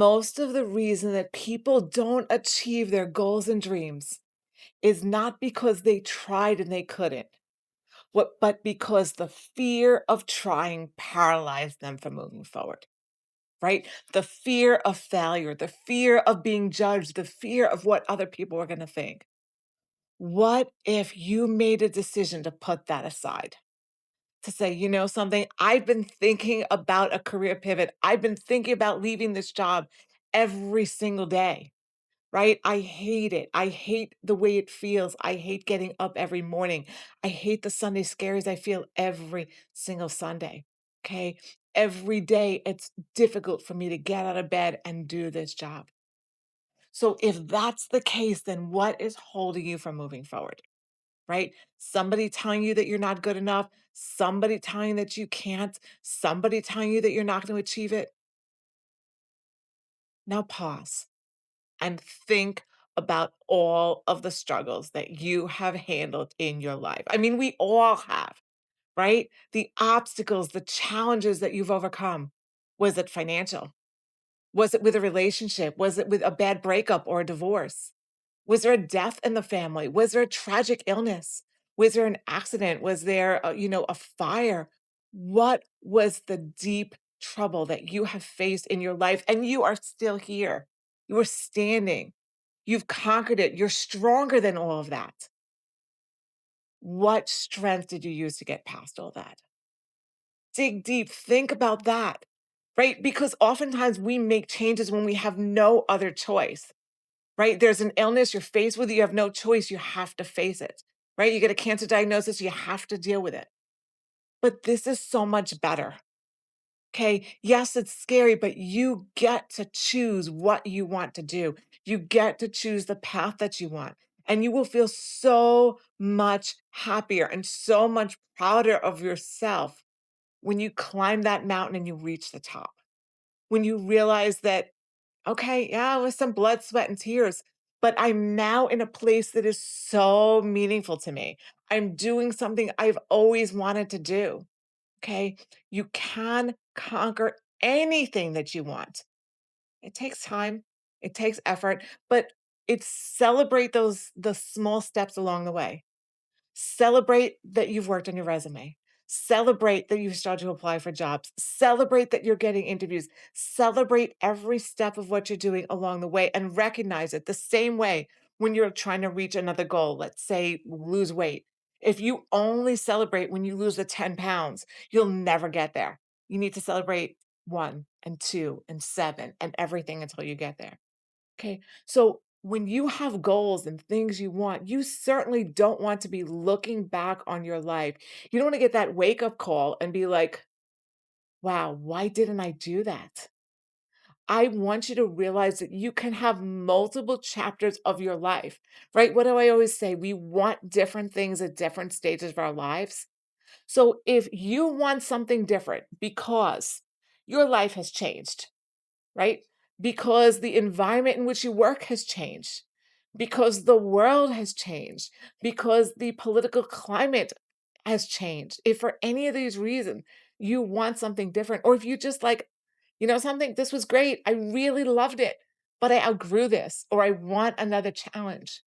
most of the reason that people don't achieve their goals and dreams is not because they tried and they couldn't, but because the fear of trying paralyzed them from moving forward, right? The fear of failure, the fear of being judged, the fear of what other people are going to think. What if you made a decision to put that aside? To say, you know something, I've been thinking about a career pivot. I've been thinking about leaving this job every single day, right? I hate it. I hate the way it feels. I hate getting up every morning. I hate the Sunday scaries I feel every single Sunday. Okay. Every day it's difficult for me to get out of bed and do this job. So if that's the case, then what is holding you from moving forward? Right? Somebody telling you that you're not good enough, somebody telling you that you can't, somebody telling you that you're not going to achieve it. Now pause and think about all of the struggles that you have handled in your life. I mean, we all have, right? The obstacles, the challenges that you've overcome. Was it financial? Was it with a relationship? Was it with a bad breakup or a divorce? Was there a death in the family? Was there a tragic illness? Was there an accident? Was there, a fire? What was the deep trouble that you have faced in your life? And you are still here. You are standing. You've conquered it. You're stronger than all of that. What strength did you use to get past all that? Dig deep. Think about that, right? Because oftentimes we make changes when we have no other choice. Right? There's an illness you're faced with, you have no choice, you have to face it, right? You get a cancer diagnosis, you have to deal with it. But this is so much better. Okay. Yes, it's scary, but you get to choose what you want to do. You get to choose the path that you want. And you will feel so much happier and so much prouder of yourself when you climb that mountain and you reach the top. When you realize that okay, yeah, with some blood, sweat, and tears, but I'm now in a place that is so meaningful to me. I'm doing something I've always wanted to do. Okay. You can conquer anything that you want. It takes time, it takes effort, but it's celebrate the small steps along the way. Celebrate that you've worked on your resume. Celebrate that you've started to apply for jobs. Celebrate that you're getting interviews. Celebrate every step of what you're doing along the way and recognize it the same way when you're trying to reach another goal. Let's say lose weight. If you only celebrate when you lose the 10 pounds, you'll never get there. You need to celebrate one and two and seven and everything until you get there. Okay. So when you have goals and things you want, you certainly don't want to be looking back on your life. You don't want to get that wake up call and be like, wow, why didn't I do that? I want you to realize that you can have multiple chapters of your life, right? What do I always say? We want different things at different stages of our lives. So if you want something different because your life has changed, right? Because the environment in which you work has changed, because the world has changed, because the political climate has changed. If for any of these reasons you want something different, or if you just like, something, this was great, I really loved it, but I outgrew this, or I want another challenge.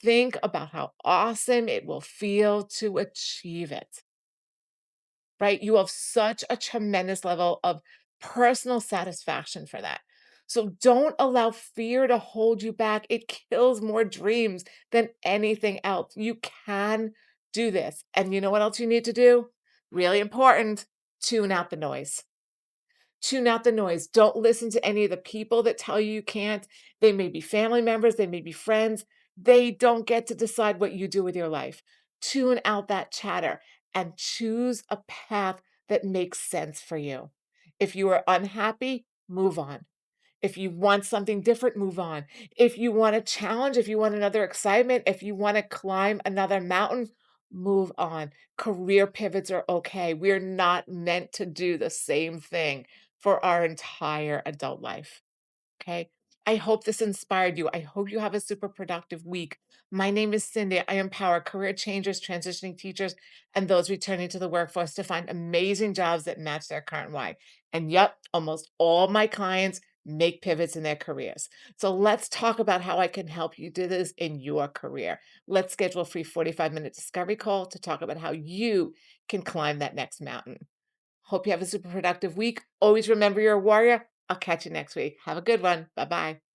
Think about how awesome it will feel to achieve it, right? You have such a tremendous level of personal satisfaction for that. So don't allow fear to hold you back. It kills more dreams than anything else. You can do this. And you know what else you need to do? Really important, tune out the noise. Tune out the noise. Don't listen to any of the people that tell you you can't. They may be family members, they may be friends. They don't get to decide what you do with your life. Tune out that chatter and choose a path that makes sense for you. If you are unhappy, move on. If you want something different, move on. If you want a challenge, if you want another excitement, if you want to climb another mountain, move on. Career pivots are okay. We're not meant to do the same thing for our entire adult life. Okay. I hope this inspired you. I hope you have a super productive week. My name is Cindy. I empower career changers, transitioning teachers, and those returning to the workforce to find amazing jobs that match their current why. And yep, almost all my clients make pivots in their careers. So let's talk about how I can help you do this in your career. Let's schedule a free 45-minute discovery call to talk about how you can climb that next mountain. Hope you have a super productive week. Always remember you're a warrior. I'll catch you next week. Have a good one. Bye bye.